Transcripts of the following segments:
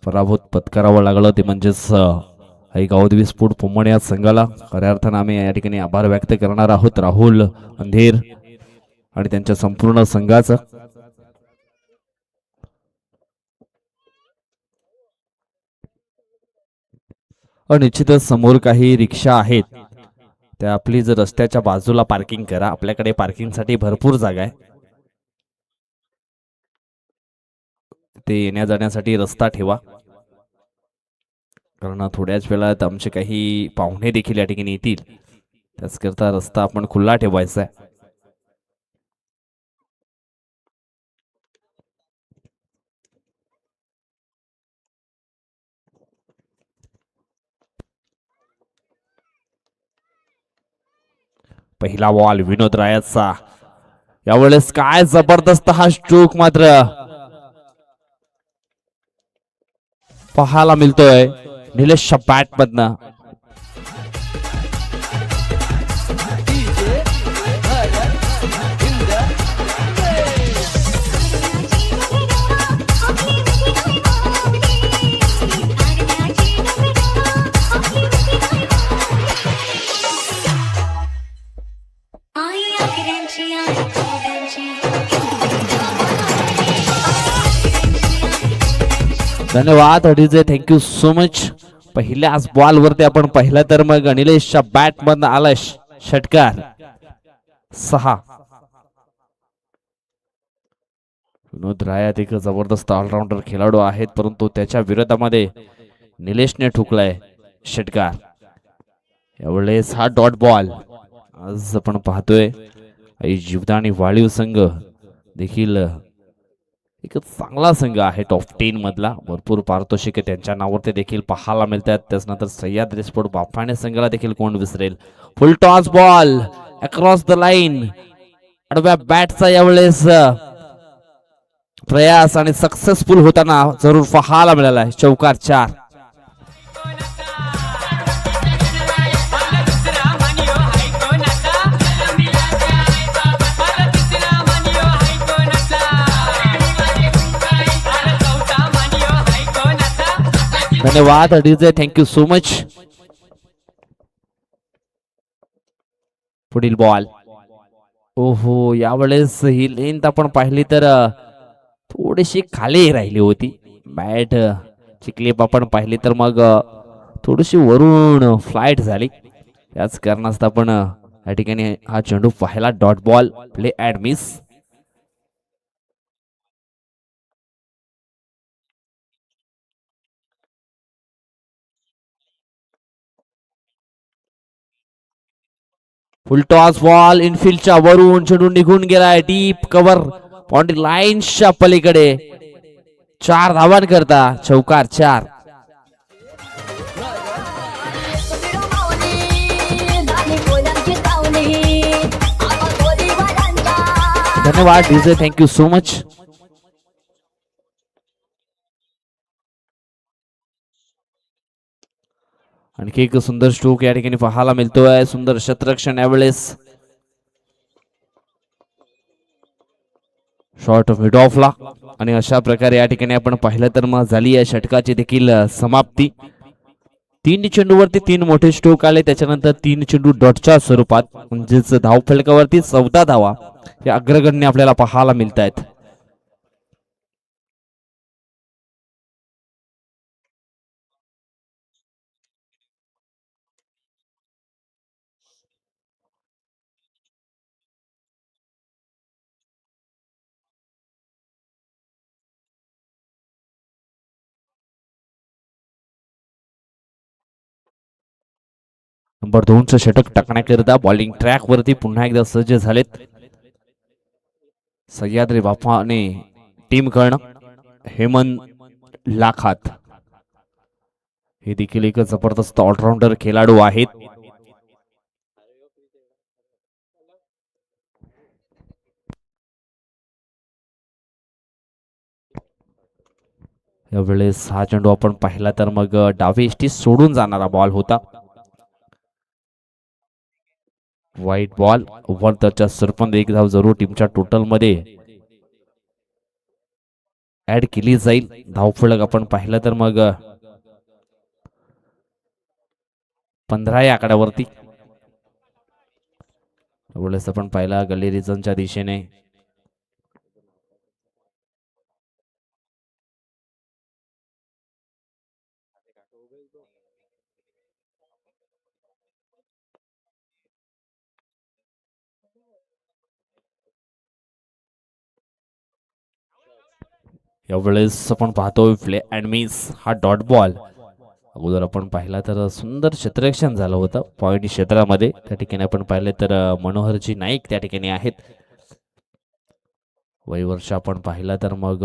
पराभूत पत्करावं लागलं ते म्हणजेच गावदेवी स्फोट पोमण या संघाला. खऱ्या अर्थानं आम्ही या ठिकाणी आभार व्यक्त करणार आहोत राहुल अंधेर आणि त्यांच्या संपूर्ण संघाचं. निश्चितच समोर काही रिक्षा आहेत त्या आपली जर रस्त्याच्या बाजूला पार्किंग करा. आपल्याकडे पार्किंगसाठी भरपूर जागा आहे. ते येण्या जाण्यासाठी रस्ता ठेवा, कारण थोड्याच वेळात आमचे काही पाहुणे देखील या ठिकाणी येतील. त्याचकरता रस्ता आपण खुला ठेवायचा आहे. पहिला बॉल विनोद रायाचा. यावेळेस काय जबरदस्त हा स्ट्रोक मात्र पाहायला मिळतोय निलेशच्या बॅट मधनं. धन्यवाद अडीजे, थँक्यू सो मच. पहिल्याच बॉल वरती आपण पहिला तर मग निलेशच्या बॅट मधनं आला षटकार 6. विनोद रायात एक जबरदस्त ऑलराऊंडर खेळाडू आहेत, परंतु त्याच्या विरोधामध्ये निलेशने ठोकलाय षटकार. यावेळेस हा डॉट बॉल. आज आपण पाहतोय जीवदानी वाळीव संघ देखील एक चांगला संघ आहे. टॉप 10 मधला भरपूर पारितोषिके त्यांच्या नावावरती देखील पाहायला मिळतात. त्याच्यानंतर सह्याद्री स्पोर्ट बाफाणे संघाला देखील कोण visceral. Full toss ball across the line. आडव्या बॅटचा यावेळेस प्रयास आणि सक्सेसफुल होताना जरूर पाहायला मिळाला आहे. चौकार 4. धन्यवाद अडीजे, थँक्यू सो मच. पुढील बॉल. ओहो, यावेळेस ही लेंथ आपण पाहिली तर थोडीशी खाली राहिली होती. बॅट ची क्लिप आपण पाहिली तर मग थोडीशी वरून फ्लाइट झाली. याच कारणास्तव आपण या ठिकाणी हा चेंडू पाहिला. Dot ball, play and miss. Full toss ball इनफिल्डच्या वरून चेंडू निघून गेलाय. डीप कव्हर बाउंड्री लाईनच्या पलीकडे. 4 धावांकरता चौकार 4. धन्यवाद डीजे, थँक्यू सो मच. आणखी एक सुंदर स्ट्रोक या ठिकाणी पाहायला मिळतोय. सुंदर शतरक्षण यावेळेस. शॉर्ट मिड ऑफला. आणि अशा प्रकारे या ठिकाणी आपण पाहिलं तर मग झाली या षटकाची देखील समाप्ती. 3 चेंडूवरती 3 मोठे स्ट्रोक आले. त्याच्यानंतर 3 चेंडू डॉटच्या स्वरूपात, म्हणजेच धावफलकावरती 14 धावा या अग्रगण्य आपल्याला पाहायला मिळत आहेत. नंबर 2चं षटक टाकण्याकरिता बॉलिंग ट्रॅक वरती पुन्हा एकदा सज्ज झालेत सह्याद्री बाफाणे टीम कडनं. हेमंत लाखात हे देखील एक जबरदस्त ऑलराऊंडर खेळाडू आहेत. यावेळेस हा चेंडू आपण पाहिला तर मग डावी एष्टी सोडून जाणारा बॉल होता. वाईट बॉल. ओव्हर त्याच्या सरपंच 1 धाव जरूर टीमच्या टोटल मध्ये ऍड केली जाईल. धावफलक आपण पाहिलं तर मग 15 या आकड्यावरती. एवढेच आपण पाहिला गल्ली रिजनच्या दिशेने यावेळेस आपण पाहतोय प्ले अँड मिस हा डॉट बॉल. अगोदर आपण पाहिला तर सुंदर क्षेत्ररक्षण झालं होतं पॉईंट क्षेत्रामध्ये. त्या ठिकाणी आपण पाहिले तर मनोहरजी नाईक त्या ठिकाणी आहेत. वयवर्ष आपण पाहिला तर मग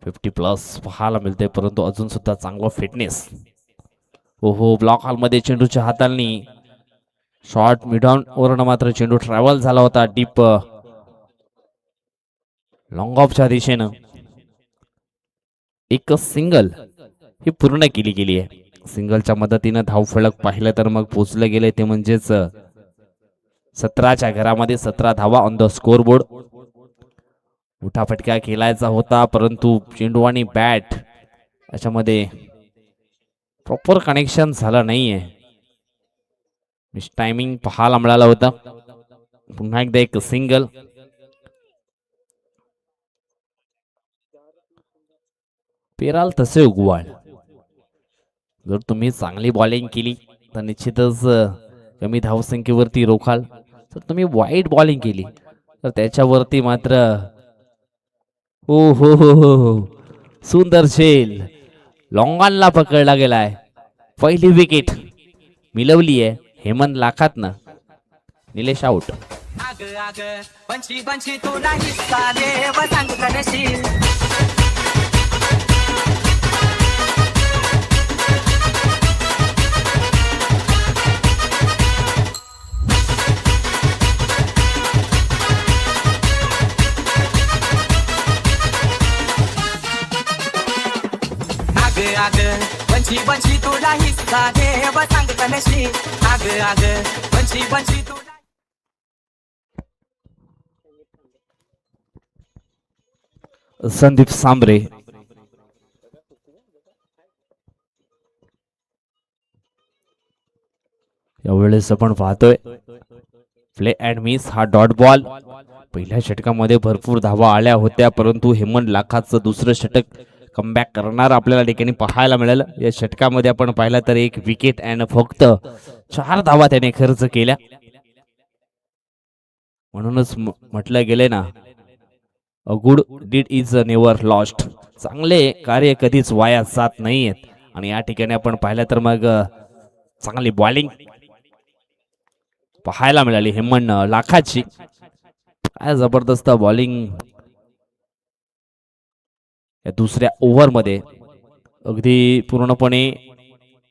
50+ पाहायला मिळते, परंतु अजून सुद्धा चांगला फिटनेस. ओहो, ब्लॉक हॉलमध्ये चेंडूच्या हाताळणी. शॉर्ट मिडऑन वरून मात्र चेंडू ट्रॅव्हल झाला होता डीप लॉंग ऑफच्या दिशेनं. एक सिंगल ही पूर्ण केली गेली आहे. सिंगलच्या मदतीनं धावफलक पाहिलं तर मग पोचले गेले ते म्हणजेच 17च्या घरामध्ये 17 धावा ऑन द स्कोर बोर्ड. उठाफटका केलायचा होता, परंतु चेंडू आणि बॅट याच्यामध्ये प्रॉपर कनेक्शन झालं नाहीये. मिस टायमिंग पाहायला मिळाला होता. पुन्हा एकदा एक सिंगल. पेराल तसे उगवाल. जर तुम्ही चांगली बॉलिंग केली तर निश्चितच कमी धावसंख्येवरती रोखाल. जर तुम्ही वाईट बॉलिंग केली तर त्याच्यावरती मात्र हो हो हो हो हो सुंदर शेल लॉंगॉनला पकडला गेलाय. पहिली विकेट मिळवली आहे हेमंत लाखातनं. निलेश आउट. बंशी बंशी तुला हिस्सा देव सांगत नशी. आग आग बंशी बंशी तुला. संदीप सांबरे. यावेळेस आपण पाहतोय प्ले अँड मिस हा डॉट बॉल. पहिल्या षटकामध्ये भरपूर धावा आल्या होत्या, परंतु हेमंत लाखाचं दुसरं षटक कमबॅक करणार आपल्याला ठिकाणी पाहायला मिळालं. या षटकामध्ये आपण पाहिलं तर एक विकेट अँड फक्त 4 धावा त्याने खर्च केल्या. म्हणूनच म्हटलं गेले ना, a good deed is never lost. चांगले कार्य कधीच वाया जात नाहीयेत. आणि या ठिकाणी आपण पाहिलं तर मग चांगली बॉलिंग पाहायला मिळाली हेमंत लाखाची. काय जबरदस्त बॉलिंग या दुसऱ्या ओव्हरमध्ये. अगदी पूर्णपणे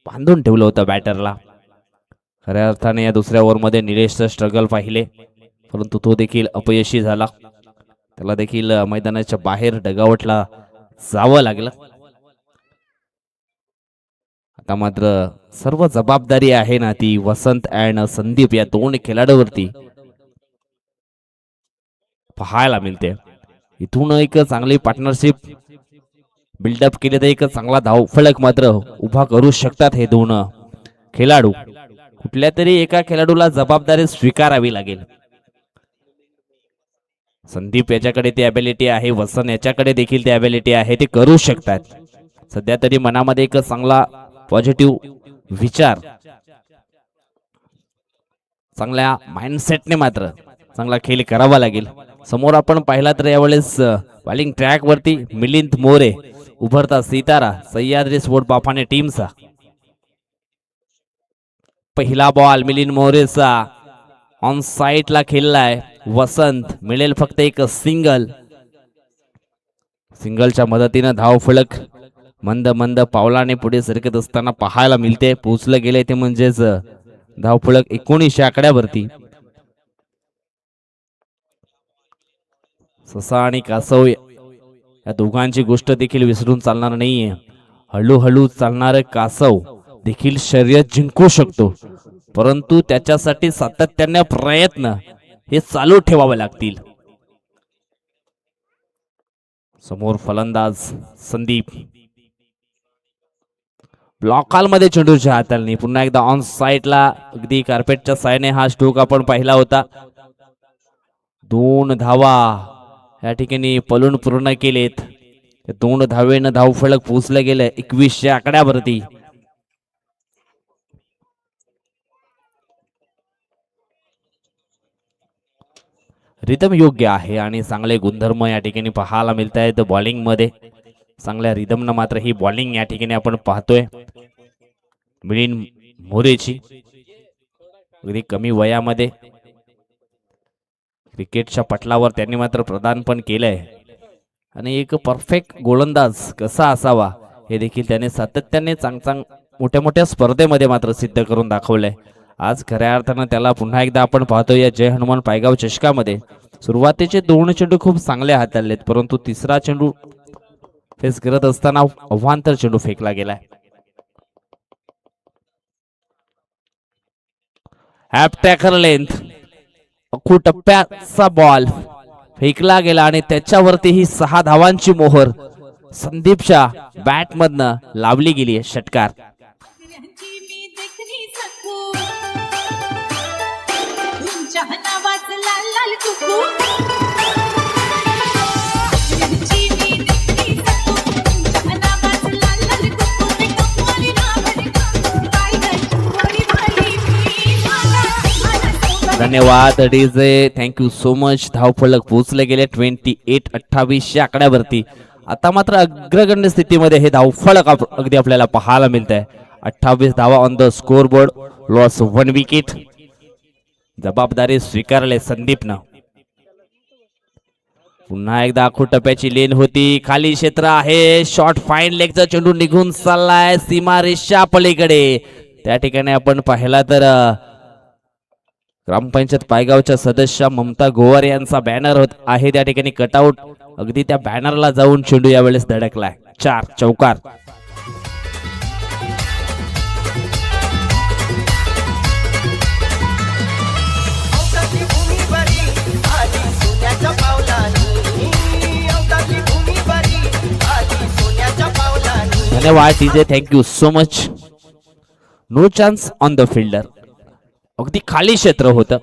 बांधून ठेवलं होतं बॅटरला. खऱ्या अर्थाने या दुसऱ्या ओव्हरमध्ये निलेशचं स्ट्रगल पाहिले, परंतु तो देखील अपयशी झाला. त्याला देखील मैदानाच्या बाहेर डगावटला जावं लागलं. आता मात्र सर्व जबाबदारी आहे ना ती वसंत अँड संदीप या दोन खेळाडूवरती पाहायला मिळते. इथून एक चांगली पार्टनरशिप बिल्डअप केली तर एक चांगला धावफलक मात्र उभा करू शकतात हे दोन खेळाडू. कुठल्या तरी एका खेळाडूला जबाबदारी स्वीकारावी लागेल. संदीप याच्याकडे ती ॲबिलिटी आहे, वसंत याच्याकडे देखील ती ॲबिलिटी आहे, ते करू शकतात. सध्या तरी मनामध्ये एक चांगला पॉझिटिव्ह विचार, चांगल्या माइंडसेटने मात्र चांगला खेळ करावा लागेल. समोर आपण पाहिला तर यावेळेस बॉलिंग ट्रॅक वरती मिलिंद मोरे उभरता सितारा सह्याद्री स्पोर्ट बाफाने टीमचा. पहिला बॉल मिलिंद मोरेचा ऑन साइडला खेळलाय वसंत. मिळेल फक्त एक सिंगल. सिंगलच्या मदतीनं धावफलक मंद मंद पावलाने पुढे सरकत असताना पाहायला मिळते. पोचलं गेले ते म्हणजेच धावफलक 19 आकड्यावरती. ससा आणि कासव या दोघांची गोष्ट देखील विसरून चालणार नाहीये. हळूहळू चालणारे कासव देखील शर्यत जिंकू शकतो, परंतु त्याच्यासाठी सातत्याने प्रयत्न हे चालू ठेवावे लागतील. समोर फलंदाज संदीप. ब्लॉक मध्ये चेंडूच्या हाताळणी. पुन्हा एकदा ऑन साइडला अगदी कार्पेटच्या सायने हा स्ट्रोक आपण पाहिला होता. 2 धावा या ठिकाणी पलून पूर्ण केलेत. 2 धावेनं धावफलक पोहोचलं गेलं 21 आकड्यावरती. रिदम योग्य आहे आणि चांगले गुणधर्म या ठिकाणी पाहायला मिळत आहेत बॉलिंग मध्ये. चांगल्या रिदमनं मात्र ही बॉलिंग या ठिकाणी आपण पाहतोय मिलिंद मोरेची. अगदी कमी वयामध्ये क्रिकेटच्या पटलावर त्यांनी मात्र प्रदान पण केलंय आणि एक परफेक्ट गोलंदाज कसा असावा हे देखील त्याने सातत्याने मोठ्या मोठ्या स्पर्धेमध्ये मात्र सिद्ध करून दाखवलंय. आज खऱ्या अर्थानं त्याला पुन्हा एकदा आपण पाहतो या जय हनुमान पायगाव चषकामध्ये. सुरुवातीचे 2 चेंडू खूप चांगले हाताळलेत, परंतु तिसरा चेंडू फेस करत असताना अवांतर चेंडू फेकला गेलाय. हॅप टॅकर लेंथ अखू टप्प्याचा बॉल फेकला गेला आणि त्याच्यावरतीही 6 धावांची मोहर संदीपच्या बॅट मधनं लावली गेली आहे. षटकार. धन्यवाद डीजे, थँक्यू सो मच. धावफलक पोहोचले गेले 28-28 आकड्यावरती. आता मात्र अग्रगण्य स्थितीमध्ये हे धावफलक अगदी आपल्याला पाहायला मिळत आहे. 28 धावा on the score board. Loss 1 wicket. जबाबदारी स्वीकारले संदीपनं. पुन्हा एकदा आखू टप्प्याची लेन होती. खाली क्षेत्र आहे. शॉर्ट फाईन लेगचा चेंडू निघून चाललाय सीमारेषा पलीकडे. त्या ठिकाणी आपण पाहिला तर ग्रामपंचायत पायगावच्या सदस्य ममता गोवार यांचा बॅनर आहे त्या ठिकाणी कटआउट. अगदी त्या बॅनरला जाऊन चेंडू यावेळेस धडकलाय. 4 चौकार. धन्यवाद DJ, thank you so much. No chance on the fielder. अगदी खाली क्षेत्र होतं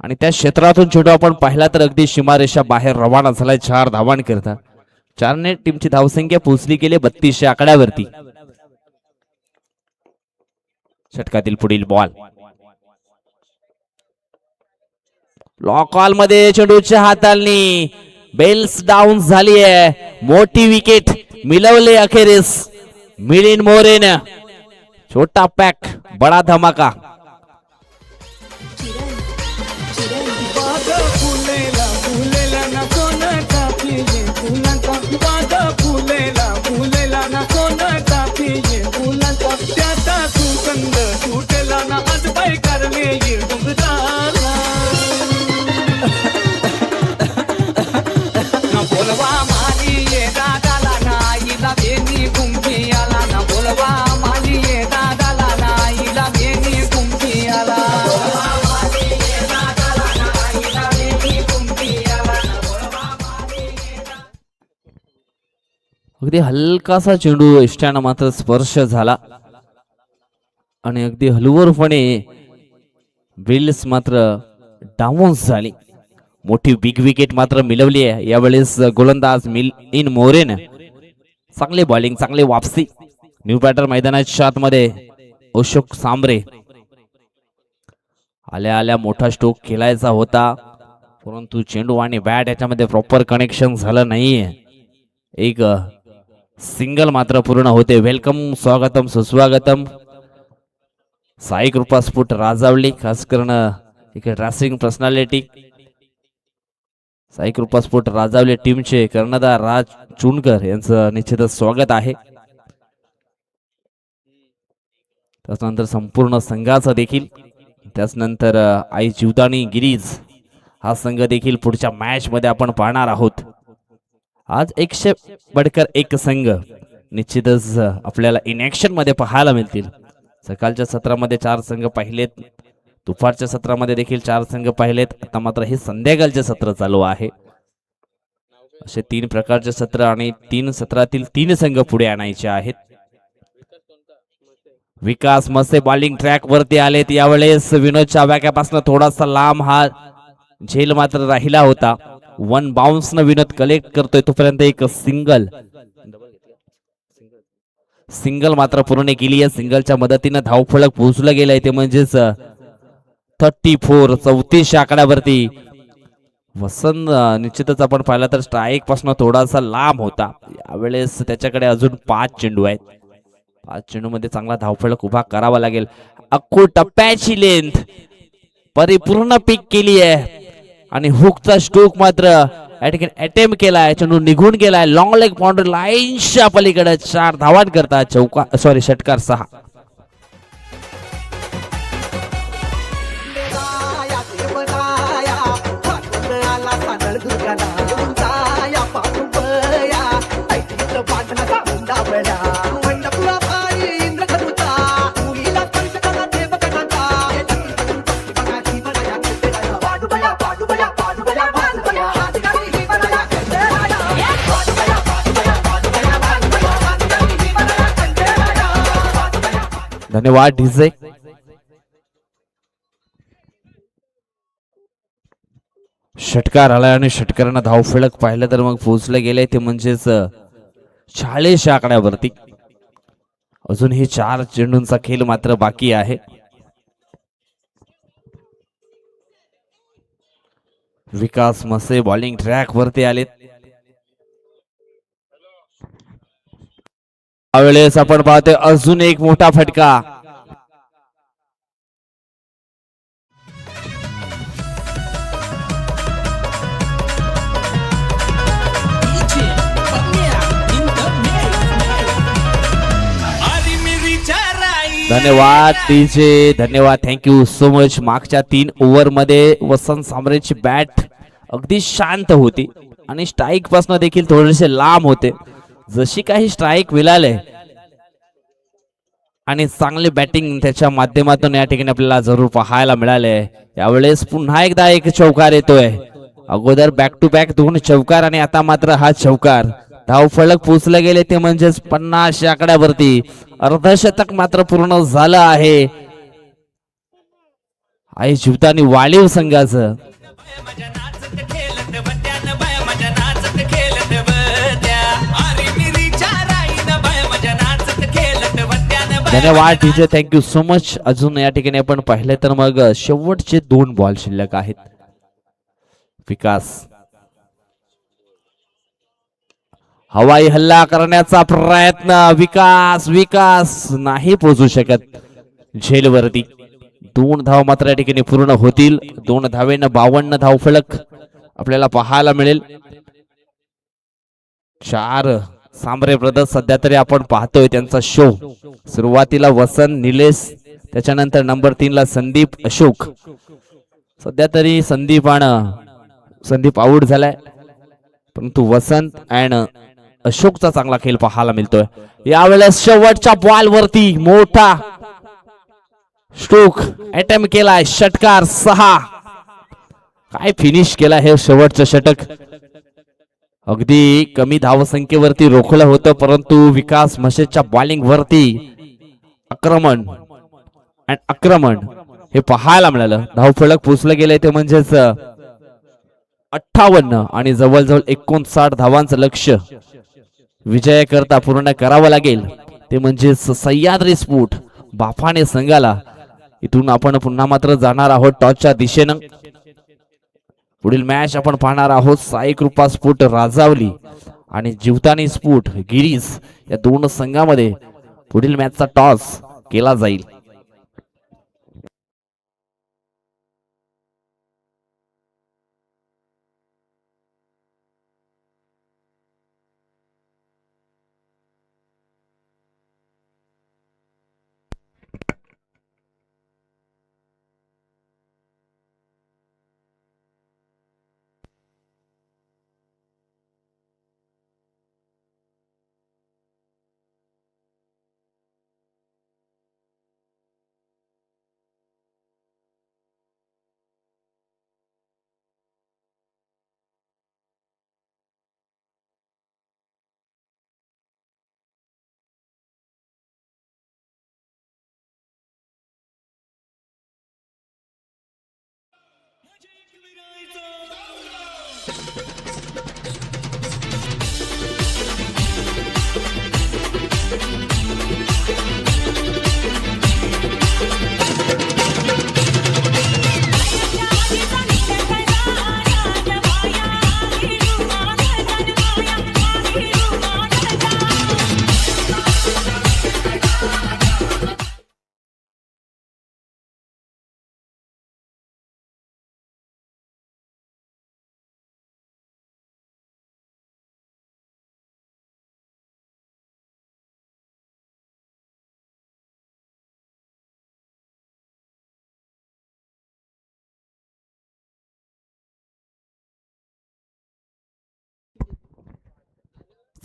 आणि त्या क्षेत्रातून चेंडू आपण पाहिला तर अगदी सीमारेषा बाहेर रवाना झालाय 4 धावांकरता. 4 ने टीमची धावसंख्या पोहोचली गेली 32 आकड्यावरती. षटकातील पुढील बॉल. लॉक ऑल मध्ये चेंडूच्या हाताळणी. बेल्स डाऊन झाली आहे. मोठी विकेट मिळवली अखेरीस मिलिंद मोरेने. छोटा पॅक बडा धमाका. अगदी हलकासा चेंडू इष्टानं मात्र स्पर्श झाला आणि अगदी हलवरपणे बिल्स मात्र डाऊन झाली. मोठी बिग विकेट मात्र मिळवली आहे यावेळेस गोलंदाज मिलिंद मोरेने. चांगली बॉलिंग, चांगली वापसी. न्यू बॅटर मैदानाच्या आतमध्ये अशोक सांबरे. आल्या आल्या मोठा स्ट्रोक खेळायचा होता, परंतु चेंडू आणि बॅट याच्यामध्ये प्रॉपर कनेक्शन झालं नाहीये. एक सिंगल मात्र पूर्ण होते. वेलकम, स्वागतम, सुस्वागतम. साई कृपा स्फुट राजावली, खास करून एक ड्रेसिंग पर्सनॅलिटी. साई कृपा स्फुट राजावली टीमचे कर्णधार राज चुनकर यांचं निश्चितच स्वागत आहे. त्यानंतर संपूर्ण संघाचा देखील. त्यानंतर आई जीवदानी गिरीज हा संघ देखील पुढच्या मॅच मध्ये आपण पाहणार आहोत. आज 100 बडकर 1 संघ निश्चितच आपल्याला इन ऍक्शन मध्ये पाहायला मिळतील. सकाळच्या सत्रामध्ये 4 संघ पाहिलेत, दुपारच्या सत्रामध्ये देखील 4 संघ पाहिलेत. आता मात्र हे संध्याकाळचे सत्र चालू आहे. असे 3 प्रकारचे सत्र आणि 3 सत्रातील 3 संघ पुढे आणायचे आहेत. विकास मसे बॉलिंग ट्रॅक वरती आलेत. यावेळेस विनोदच्या व्याक्यापासून थोडासा लांब हा झेल मात्र राहिला होता. 1 बाउन्स न विनोद कलेक्ट करतोय. तोपर्यंत एक सिंगल मात्र पूर्ण केली आहे. सिंगलच्या मदतीने धावफलक पोहोचलं गेलंय ते म्हणजेच 34 34 आकड्यावरती. वसंत निश्चितच आपण पाहिला तर स्ट्राईक पासून थोडासा लांब होता. यावेळेस त्याच्याकडे अजून 5 चेंडू आहेत. 5 चेंडू मध्ये चांगला धावफलक उभा करावा लागेल. अख्खू टप्प्याची लेंथ परिपूर्ण पिक केली आहे आणि हुकचा स्ट्रोक मात्र या ठिकाणी अटेम्प्ट केलाय. चेंडू निघून गेलाय. लॉंग लेग बाउंड्री लाईनच्या पलीकडे 4 धावांत करता षटकार 6. धन्यवाद डीजे. षटकार आलाय आणि षटकारांना धावफलक पाहिलं तर मग पोहोचले गेले ते म्हणजेच 40 आकड्यावरती. अजूनही 4 चेंडूंचा खेळ मात्र बाकी आहे. विकास मसे बॉलिंग ट्रॅक वरती आलेत. यावेळेस आपण पाहतोय अजून एक मोठा फटका. धन्यवाद डीजे. धन्यवाद. Thank you so much. मागच्या 3 ओव्हर मध्ये वसंत सामरेची बॅट अगदी शांत होती आणि स्ट्राईक पासून देखील थोडेसे लांब होते. जशी काही स्ट्राईक मिळाले आणि चांगली बॅटिंग त्याच्या माध्यमातून या ठिकाणी आपल्याला जरूर पाहायला मिळाले. यावेळेस पुन्हा एकदा एक चौकार येतोय. अगोदर बॅक टू बॅक 2 चौकार आणि आता मात्र हा चौकार. धावफलक पोचले गेले ते म्हणजेच 50 आकड्यावरती. अर्धशतक मात्र पूर्ण झालं आहे आई जीवतानी वाळीव संघाचं. धन्यवाद डीजे. Thank you so much. अजून या ठिकाणी आपण पाहिलं तर मग शेवटचे 2 बॉल शिल्लक आहेत. विकास हवाई हल्ला करण्याचा प्रयत्न. विकास विकास नाही पोहोचू शकत झेलवरती. 2 धाव मात्र या ठिकाणी पूर्ण होतील. 2 धावेनं 52 धावफलक आपल्याला पाहायला मिळेल. 4 सांबरे ब्रदर्स सध्या तरी आपण पाहतोय त्यांचा शो. सुरुवातीला वसंत निलेश, त्याच्यानंतर नंबर 3 ला संदीप अशोक. सध्या तरी संदीप आउट झालाय परंतु वसंत अँड अशोकचा चांगला खेळ पाहायला मिळतोय. यावेळेस शेवटच्या बॉल वरती मोठा स्ट्रोक अटेम्प्ट केलाय. षटकार 6. काय फिनिश केला हे शेवटचं षटक. अगदी कमी धावसंख्येवरती रोखलं होतं परंतु विकास मसेच्या बॉलिंग वरती आक्रमण हे पाहायला मिळालं. धावफलक पोचलं गेले ते म्हणजेच 58 आणि जवळजवळ 59 धावांचं लक्ष्य विजयाकरता पूर्ण करावं लागेल ते म्हणजेच सह्याद्री स्फोट बाफाने संघाला. इथून आपण पुन्हा मात्र जाणार आहोत टॉसच्या दिशेनं. पुढील मॅच आपण पाहणार आहोत साई कृपा स्फोट राजावली आणि जीवतानी स्फोट गिरीज या 2 संघामध्ये पुढील मॅचचा टॉस केला जाईल.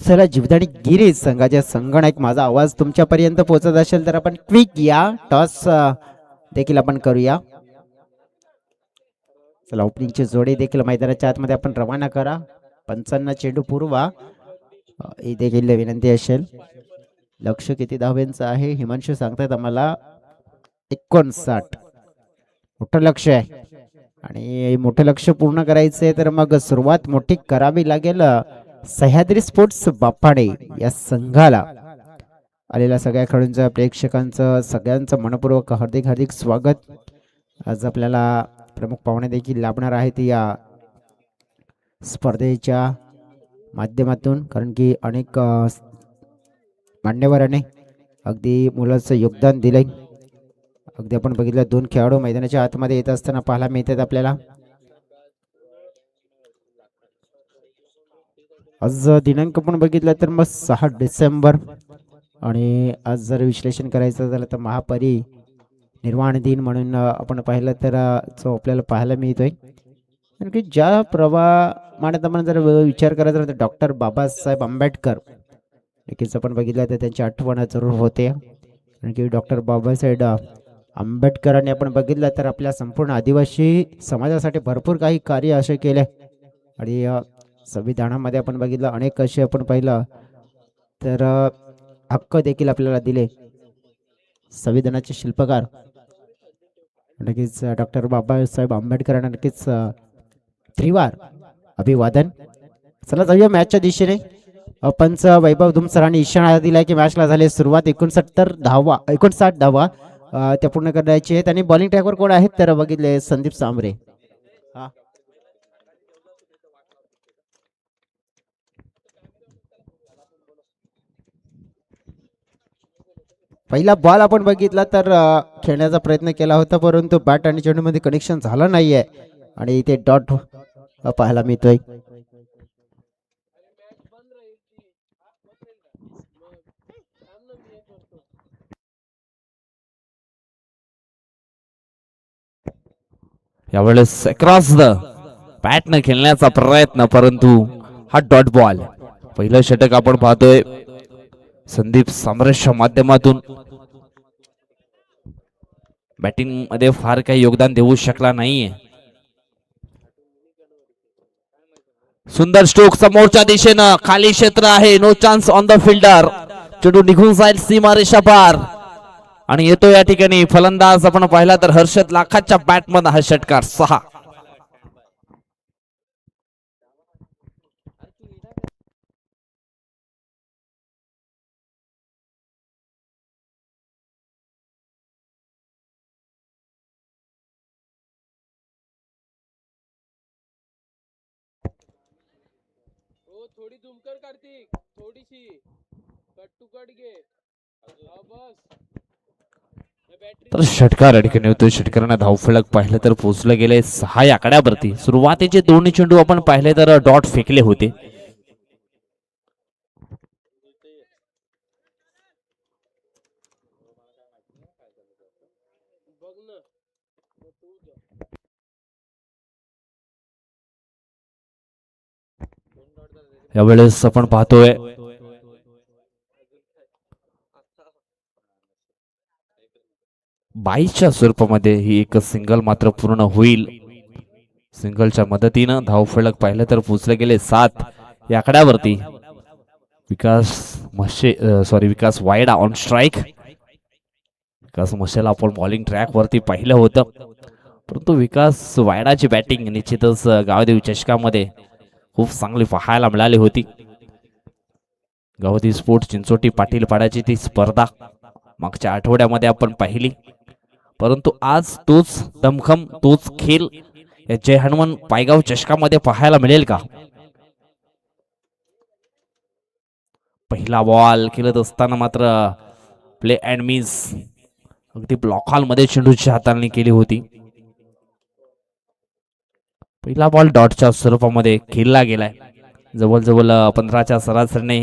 चला जीवदानी गिरीश संघाच्या संगणक माझा आवाज तुमच्यापर्यंत पोहोचत असेल तर आपण क्विक या टॉस देखील आपण करूया. चला ओपनिंगची जोडी देखील मैदानाच्या आतमध्ये आपण रवाना करा. पंचांना चेंडू पुरवा ही देखील विनंती असेल. लक्ष किती धावेंचं आहे हिमांशू सांगतायत आम्हाला 59. मोठं लक्ष आहे आणि मोठं लक्ष पूर्ण करायचंय तर मग सुरुवात मोठी करावी लागेल. सह्याद्री स्पोर्ट्स बापाडे या संघाला आलेल्या सगळ्या खेळाडूंचं प्रेक्षकांचं सगळ्यांचं मनपूर्वक हार्दिक स्वागत. आज आपल्याला प्रमुख पाहुणे देखील लाभणार आहेत या स्पर्धेच्या माध्यमातून, कारण की अनेक मान्यवरांनी अगदी मुलाचं योगदान दिलंय. अगदी आपण बघितलं 2 खेळाडू मैदानाच्या आतमध्ये येत असताना पाहायला मिळतात आपल्याला. आज दिनांक पण बघितलं तर मग 6 डिसेंबर आणि आज जर विश्लेषण करायचं झालं तर महापरी निर्वाण दिन म्हणून आपण पाहिलं तर जो आपल्याला पाहायला मिळतोय. आणखी ज्या प्रमाणात आपण जर विचार करायचा तर डॉक्टर बाबासाहेब आंबेडकर नक्कीच आपण बघितलं तर त्यांची आठवण जरूर होते. आणखी डॉक्टर बाबासाहेब आंबेडकरांनी आपण बघितलं तर आपल्या संपूर्ण आदिवासी समाजासाठी भरपूर काही कार्य असे केले आणि संविधानामध्ये आपण बघितलं अनेक असे आपण पाहिलं तर हक्क देखील आपल्याला दिले. संविधानाचे शिल्पकार नक्कीच डॉक्टर बाबासाहेब आंबेडकरांना नक्कीच त्रिवार अभिवादन. चला जाऊया मॅचच्या दिशेने. पंच वैभव धुमसरांनी इशारा दिलाय की मॅचला झाले सुरुवात. 59 धावा त्या पूर्ण करायचे आहेत आणि बॉलिंग ट्रॅकवर कोण आहेत तर बघितले संदीप सांबरे. पहिला बॉल आपण बघितला तर खेळण्याचा प्रयत्न केला होता परंतु बॅट आणि चेंडूमध्ये कनेक्शन झालं नाहीये आणि इथे डॉट पाहायला मिळतोय. यावेळेस क्रॉस द बॅट न खेळण्याचा प्रयत्न परंतु हा डॉट बॉल. पहिलं षटक आपण पाहतोय संदीप सांबरेच्या माध्यमातून. बॅटिंग मध्ये फार काही योगदान देऊ शकला नाहीये. सुंदर स्ट्रोक समोरच्या दिशेनं खाली क्षेत्र आहे. No chance on the fielder. चेंडू निघून जाईल सीमारेषा पार आणि येतो या ठिकाणी फलंदाज आपण पाहिला तर हर्षद लाखाच्या बॅटमध्ये हा षटकार 6. थोडी झूम कर कार्तिक, थोडीशी कट टू कट घे. बस तर षटकार अडकून होतो. षटकारांना धावफलक पाहिलं तर पोहोचलं गेले 6 आकड्यावरती. सुरुवातीचे दोन्ही चेंडू आपण पाहिले तर डॉट फेकले होते. यावेळेस आपण पाहतोय 22च्या स्वरूपामध्ये ही एक सिंगल मात्र पूर्ण होईल. सिंगलच्या मदतीनं धावफलक पाहिलं तर पोचले गेले 7 या आकड्यावरती. विकास वायडा ऑन स्ट्राईक. विकास मशेला आपण बॉलिंग ट्रॅक वरती पाहिलं होतं परंतु विकास वायडाची बॅटिंग निश्चितच गावदेवी चषकामध्ये खूप चांगली पाहायला मिळाली होती. गावदेवी स्पोर्ट्स चिंचोटी पाटील पाड्याची ती स्पर्धा मागच्या आठवड्यामध्ये आपण पाहिली परंतु आज तोच दमखम तोच खेळ या जय हनुमान पायगाव चषकामध्ये पाहायला मिळेल का? पहिला बॉल खेळत असताना मात्र प्ले अँड मिस अगदी ब्लॉक हॉल मध्ये चेंडूची हाताळणी केली होती. पहिला बॉल डॉटच्या स्वरूपामध्ये खेळला गेलाय. जवळजवळ 15च्या सरासरीने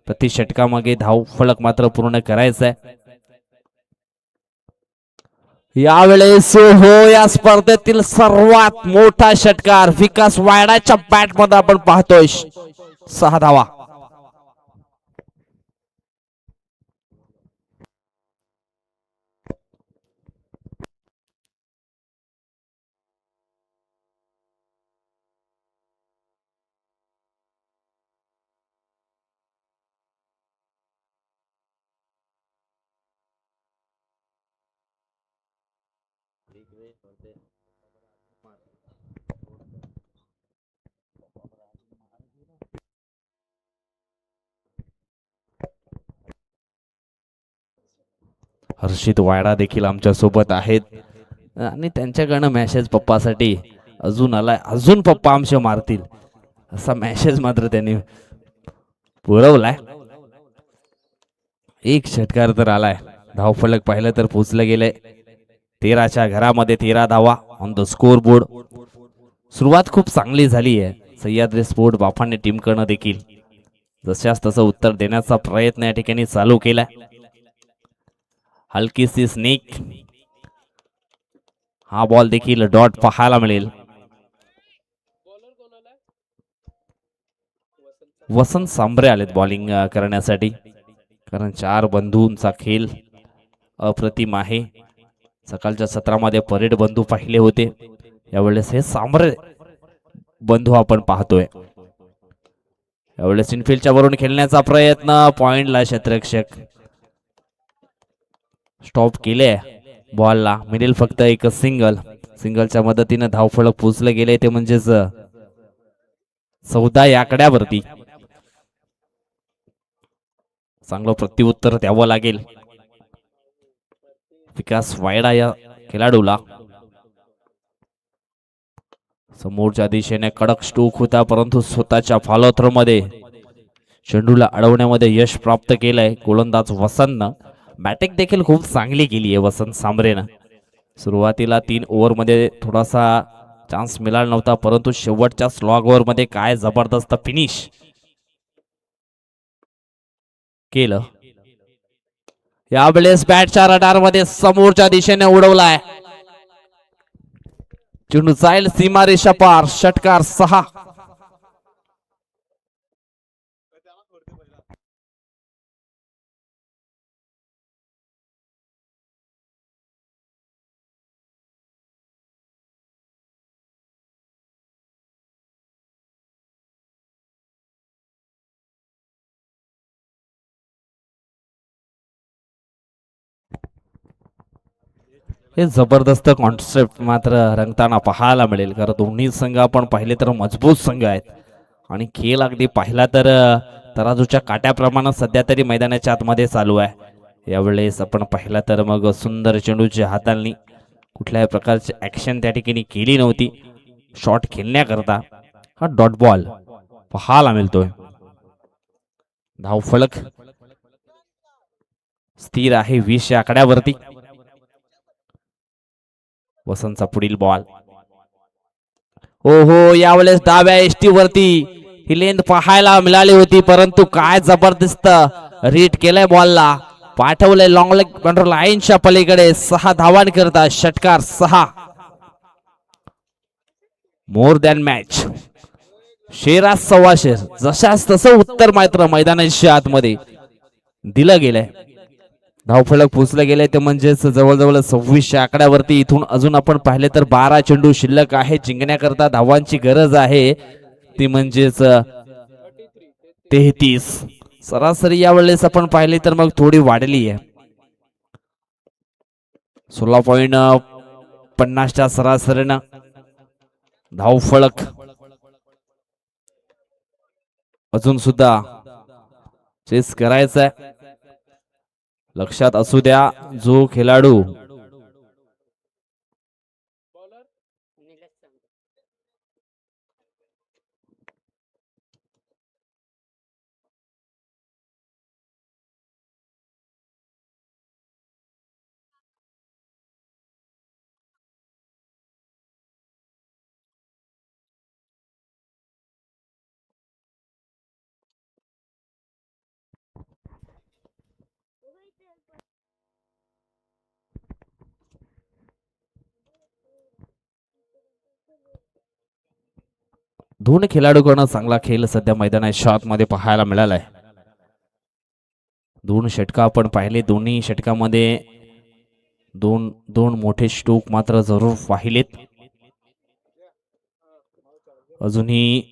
प्रति षटकामागे धाव फलक मात्र पूर्ण करायचा आहे. यावेळेस हो या स्पर्धेतील सर्वात मोठा षटकार विकास वायडाच्या बॅट मध्ये आपण पाहतोय. 6 धावा. हर्षित वायडा देखील आमच्या सोबत आहेत आणि त्यांच्याकडनं मेसेज पप्पासाठी अजून आलाय, अजून पप्पा आमचे मारतील असा मेसेज मात्र त्यांनी पुरवलाय. एक षटकार तर आलाय. धावफलक पाहिलं तर पोचलं गेलंय 13च्या घरामध्ये 13 धावा ऑन द स्कोर बोर्ड. सुरुवात खूप चांगली झाली आहे सह्याद्री स्पोर्ट बाफाने टीम कडनं देखील जशास तसं उत्तर देण्याचा प्रयत्न या ठिकाणी चालू केलाय. हलकीशी स्नेक, हा बॉल देखील डॉट पाहायला मिळेल. बॉलर कोणाला आहे? वसंत सांबरे आलेत बॉलिंग करण्यासाठी, कारण 4 बंधूंचा खेळ अप्रतिम आहे. सकाळच्या सत्रामध्ये परेड बंधू पाहिले होते, यावेळेस हे सांबरे बंधू आपण पाहतोय. यावेळेस इनफिल्डच्या वरून खेळण्याचा प्रयत्न, पॉइंटला क्षेत्ररक्षक स्टॉप केले बॉलला. मिडल फक्त एक सिंगलच्या मदतीने धावफलक पोचलं गेले ते म्हणजेच 14 या आकड्यावरती. चांगलं प्रत्युत्तर द्यावं लागेल विकास वायडा या खेळाडूला. समोरच्या दिशेने कडक स्ट्रोक होता, परंतु स्वतःच्या फॉलो थ्रो मध्ये चेंडूला अडवण्यामध्ये यश प्राप्त केलंय गोलंदाज वसंतनं. बॅटिंग देखील खूप चांगली केली आहे वसंत सांबरेनं. सुरुवातीला 3 ओव्हरमध्ये थोडासा चान्स मिळाला नव्हता, परंतु शेवटच्या स्लॉग ओव्हर मध्ये काय जबरदस्त फिनिश केलं. यावेळेस बॅटच्या रडारमध्ये समोरच्या दिशेने उडवलाय चेंडू, जाईल सीमारेषा पार. षटकार 6. हे जबरदस्त कॉन्सेप्ट मात्र रंगताना पाहायला मिळेल, कारण दोन्ही संघ आपण पाहिले तर मजबूत संघ आहेत आणि खेळ अगदी पाहिला तर तराजूच्या काट्याप्रमाणे सध्या तरी मैदानाच्या आतमध्ये चालू आहे. यावेळेस आपण पाहिला तर मग सुंदर चेंडूची हाताळणी, कुठल्याही प्रकारची ऍक्शन त्या ठिकाणी केली नव्हती शॉट खेळण्याकरता. हा डॉट बॉल पाहायला मिळतोय. धावफलक स्थिर आहे 20 या आकड्यावरती. वसंतचा पुढील बॉल, ओहो यावेळेस डाव्या एसटी वरती ही लेंथ पाहायला मिळाली होती, परंतु काय जबरदस्त रीड केलंय बॉलला, पाठवलंय लॉंग लेग कंट्रोल लाईनच्या पलीकडे. 6 धावांकरता षटकार 6. More than match. शेरा 1.25 शेर, जशास तसं उत्तर मात्र मैदानाच्या आतमध्ये दिलं गेलंय. धावफलक पोचले गेले ते म्हणजेच जवळजवळ 26 आकड्यावरती. इथून अजून आपण पाहिले तर 12 चेंडू शिल्लक आहे. जिंकण्याकरता धावांची गरज आहे ती म्हणजेच 33. सरासरी यावेळेस आपण पाहिली तर मग थोडी वाढली आहे. 16.50च्या सरासरीनं धावफलक अजून सुद्धा चेस करायचं आहे. लक्षात असू द्या जो खेळाडू दोन खेळाडूकडनं चांगला खेळ सध्या मैदानाच्या आतमध्ये पाहायला मिळालाय. 2 षटक आपण पाहिले, दोन्ही षटकामध्ये दोन मोठे स्ट्रोक मात्र जरूर पाहिलेत. अजूनही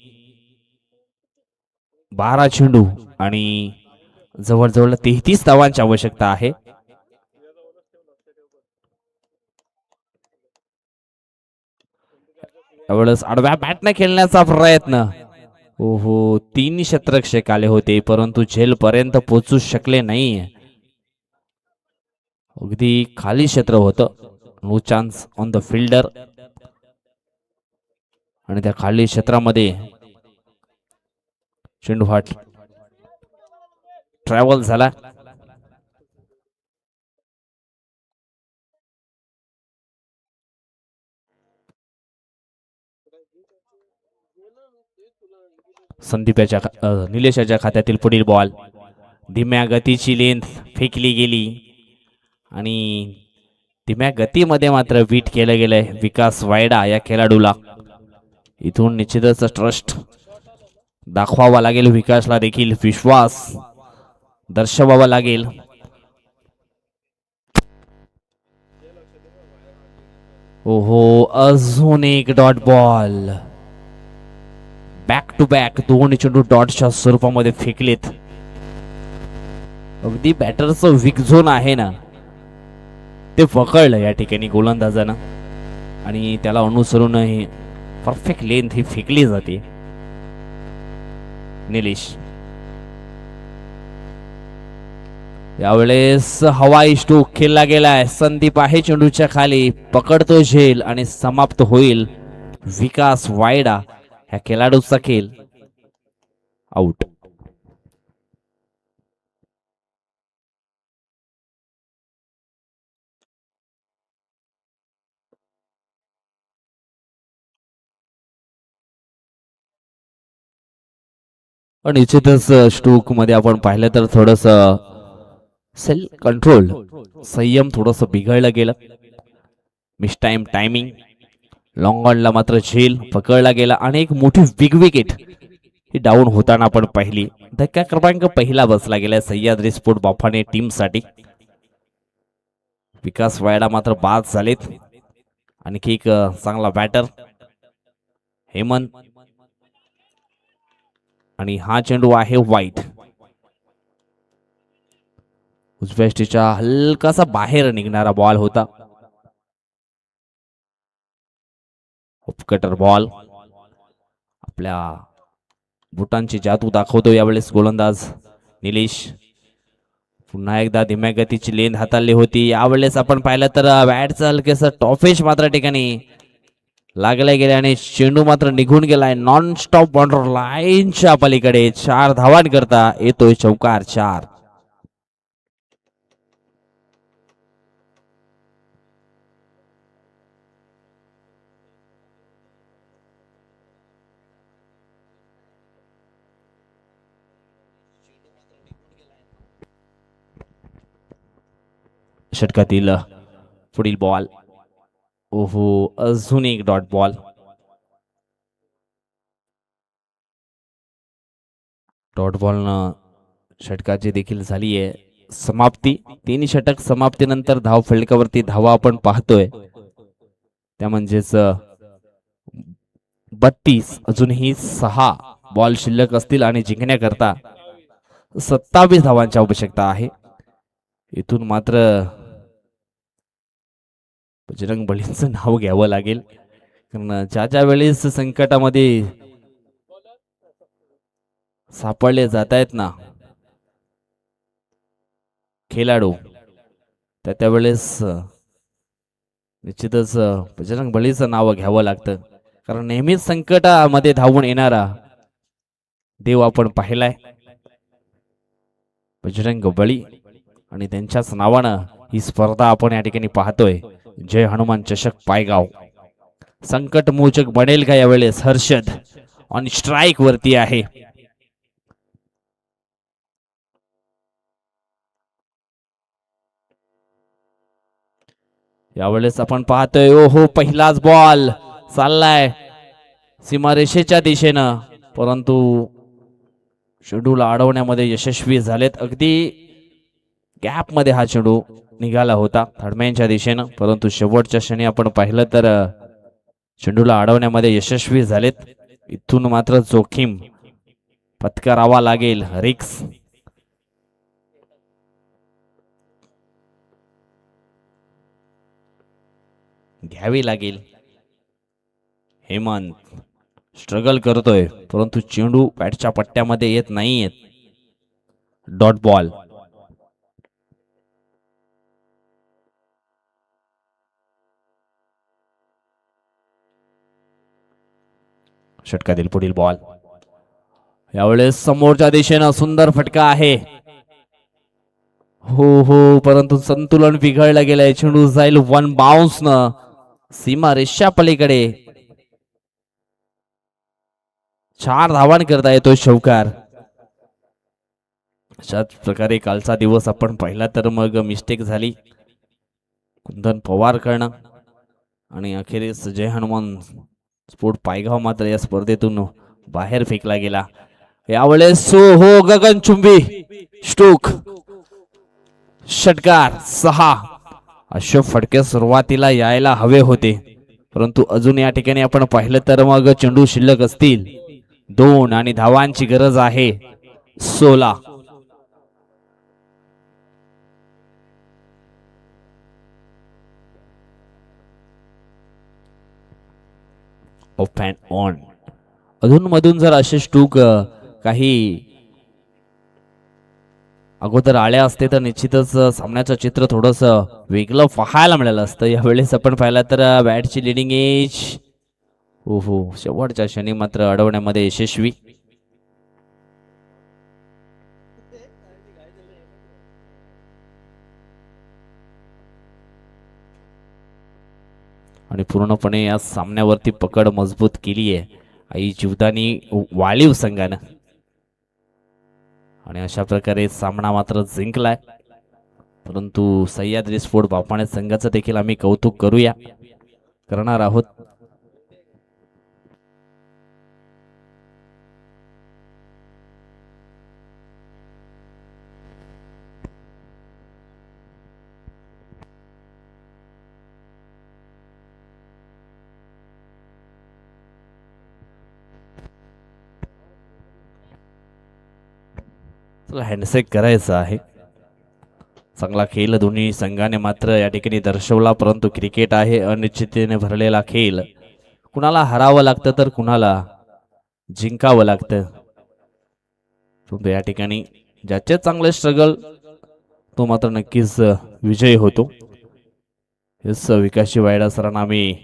12 चेंडू आणि जवळजवळ 33 धावांची आवश्यकता आहे. त्यावेळेस आडव्या बॅटने खेळण्याचा प्रयत्न. ओहो, 3 क्षेत्ररक्षक आले होते परंतु झेल पर्यंत पोहोचू शकले नाही. अगदी खाली क्षेत्र होतं. No chance on the fielder. आणि त्या खाली क्षेत्रामध्ये चेंडू हा ट्रॅव्हल झाला. संदीपाच्या निलेशाच्या खात्यातील पुढील बॉल. धीम्या गतीची लेंथ फेकली गेली आणि धीम्या गतीमध्ये मात्र बीट केलं गेलंय विकास वायडा या खेळाडूला. इथून निश्चितच ट्रस्ट दाखवावा लागेल. विकासला देखील विश्वास दर्शवावा लागेल. ओहो, अजून एक dot ball. Back to back 2 चेंडू डॉटच्या स्वरूपामध्ये फेकलेत. अगदी बॅटरचं वीक झोन आहे ना ते पकडलं या ठिकाणी गोलंदाजानं आणि त्याला अनुसरून ही परफेक्ट लेंथ ही फेकली जाते. निलेश यावेळेस हवाई स्ट्रोक खेळला गेलाय. संदीप आहे चेंडूच्या खाली, पकडतो झेल आणि समाप्त होईल विकास वायडा ह्या खेळाडूचा खेळ. आउट. निश्चितच स्ट्रोक मध्ये आपण पाहिलं तर थोडस सेल्फ कंट्रोल संयम थोडस बिघडलं गेलं. मिस टायमिंग लॉंग ऑनला मात्र झेल पकडला गेला आणि एक मोठी बिग विकेट ही डाऊन होताना आपण पाहिली. धक्का क्रमांक पहिला बसला गेलाय सह्याद्री स्पोर्ट बाफाने टीम साठी. विकास वायडा मात्र बाद झालेत. आणखी एक चांगला बॅटर हेमंत आणि हा चेंडू आहे वाईट. उजव्या स्टिच्या हलकासा बाहेर निघणारा बॉल होता. उपकटर बॉल आपल्या बुटांची जादू दाखवतो यावेळेस गोलंदाज निलेश. पुन्हा एकदा धीम्या गतीची लेंथ हाताळली होती. यावेळेस आपण पाहिलं तर बॅटचं हलकेस टॉपेज मात्र ठिकाणी लागले गेले आणि चेंडू मात्र निघून गेलाय नॉन स्टॉप बॉर्डर लाईनच्या पलीकडे. 4 धावांकरता येतोय चौकार 4. षटकातील पुढील बॉल. ओहो, अजून एक डॉट बॉल. डॉट बॉलनं षटकाची देखील झाली आहे समाप्ती. 3 षटक समाप्तीनंतर धाव फलकावरती धावा आपण पाहतोय त्या म्हणजेच 32. अजूनही 6 बॉल शिल्लक असतील आणि जिंकण्याकरता 27 धावांची आवश्यकता आहे. इथून मात्र बजरंग बलींचं नाव घ्यावं लागेल कारण ज्या वेळेस संकटामध्ये सापडले जात आहेत ना खेळाडू त्यावेळेस निश्चितच बजरंग बलीचं नाव घ्यावं लागतं कारण नेहमीच संकटामध्ये धावून येणारा देव आपण पाहिलाय बजरंग बली आणि त्यांच्याच नावानं ही स्पर्धा आपण या ठिकाणी पाहतोय. जय हनुमान चषक पायगाव. संकट मोचक बनेल का यावेळेस. हर्षद ऑन स्ट्राइक वरती आहे. यावेळेस आपण पाहतोय ओहो पहिलाच बॉल चाललाय सीमारेषेच्या दिशेनं परंतु चेंडूला अडवण्यामध्ये यशस्वी झालेत. अगदी गॅप मध्ये हा चेंडू निघाला होता थर्डमॅनच्या दिशेनं परंतु शेवटच्या क्षणी आपण पाहिलं तर चेंडूला अडवण्यामध्ये यशस्वी झालेत. इथून मात्र जोखीम पत्करावा लागेल. रिक्स घ्यावी लागेल. हेमंत स्ट्रगल करतोय परंतु चेंडू बॅटच्या पट्ट्यामध्ये येत नाहीयेत. Dot ball. षटकातील पुढील बॉल. यावेळेस समोरच्या दिशेनं सुंदर फटका आहे. हो हो परंतु संतुलन बिघडलं गेलंय. चेंडू जाईल वन बाउन्स न सीमा रेषा पलीकडे. 4 धावांनी करता येतो शौकार. अशाच प्रकारे कालचा दिवस आपण पाहिला तर मग मिस्टेक झाली कुंदन पवार करणं आणि अखेरीस जय हनुमान स्पोर्ट पायगाव मात्र या स्पर्धेतून बाहेर फेकला गेला. यावेळेस हो गगनचुंबी स्ट्रोक. षटकार 6. अशा फटके सुरुवातीला यायला हवे होते परंतु अजून या ठिकाणी आपण पाहिलं तर मग चेंडू शिल्लक असतील 2 आणि धावांची गरज आहे 16. Of and on. अधून मधून जर असे स्ट्रोक काही अगोदर आल्या असते तर निश्चितच सामन्याचं चित्र थोडस वेगळं पाहायला मिळालं असतं. यावेळेस आपण पाहिलं तर बॅटची लिडिंग एज हो शेवटच्या क्षणी मात्र अडवण्यामध्ये यशस्वी. आणि पूर्णपणे या सामन्यावरती पकड मजबूत केली आहे आई जीवदानी वाळीव संघानं. आणि अशा प्रकारे सामना मात्र जिंकलाय परंतु सह्याद्री स्पोर्ट बापाणे संघाचं देखील आम्ही कौतुक करणार आहोत. हँडसेक करायचा आहे. चांगला खेळ दोन्ही संघाने मात्र या ठिकाणी दर्शवला परंतु क्रिकेट आहे अनिश्चिततेने भरलेला खेळ. कुणाला हरावं लागतं तर कुणाला जिंकावं लागतं परंतु या ठिकाणी ज्याचे चांगले स्ट्रगल तो मात्र नक्कीच विजयी होतो. हेच विकासजी वायडा सरांना आम्ही